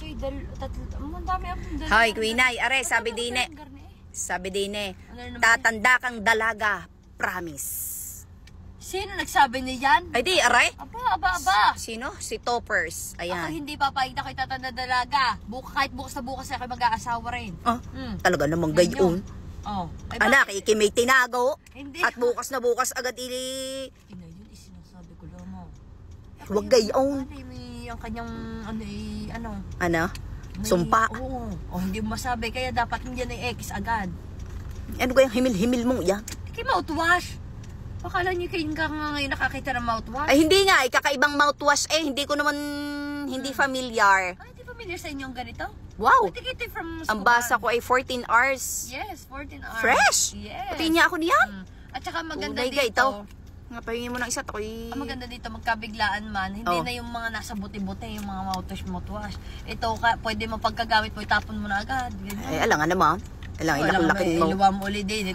Okay, ang dami ang dalaga. Hoy, Quinay, are, sabi din tatanda kang dalaga, promise. Sino nagsabi niya yan? Ay di, aray. Aba. Sino? Si Toppers. Ako Ayan. hindi papayag na kayo tatanda dalaga. Kahit bukas na bukas na kayo mag-aasawa rin. Oh, talaga namang gayon. Oh. Ay, Anak, ikimay tinago. Hindi. At bukas na bukas agad ili... Ina, yun isinasabi ko lang mo. Huwag gayon. May ang kanyang ano. Ano? Sumpa. Oo. O hindi mo masabi. Kaya dapat hindi na X agad. Ano kayang himil-himil mong yan? Kaya mouthwash. Akala niyo kayo nga ngayon nakakita ng mouthwash? Ay, hindi nga. Kakaibang mouthwash eh. Hindi ko naman, hindi familiar. Ay, hindi familiar sa inyo ang ganito? Wow. Pwede kayo from Ang basa ko ay 14 hours. Yes, 14 hours. Fresh? Yes. Pati niya ako niyan. At saka maganda Tunay dito. ka ito. Nga, pahingin mo ng isa. Ang maganda dito, magkabiglaan man. Hindi na yung mga nasa buti-buti, yung mga mouthwash. Ito, pwede mo pagkagamit mo, itapon mo na agad. Ganyan. Ay, alangan naman. Alangan, ilak-lakin mo. Iluwa mo ulit din.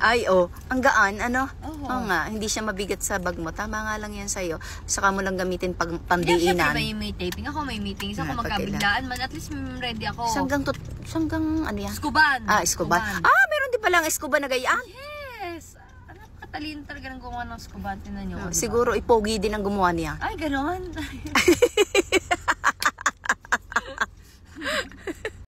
Ay, ang gaan, ano? Oo. Oo nga, hindi siya mabigat sa bag mo. Tama nga lang yan sa'yo. Saka mo lang gamitin pag Siyempre pandiinan. may taping ako, may meetings ako, Pag magkabiglaan man. At least ready ako. Sanggang, ano yan? Escoban. Escoban. Meron din palang escoban na gayaan. Yes. Anak, katalino talaga ng gumawa ng escoban. Tinan nyo. Diba? Siguro ipogi din ang gumawa niya. Ay, gano'n.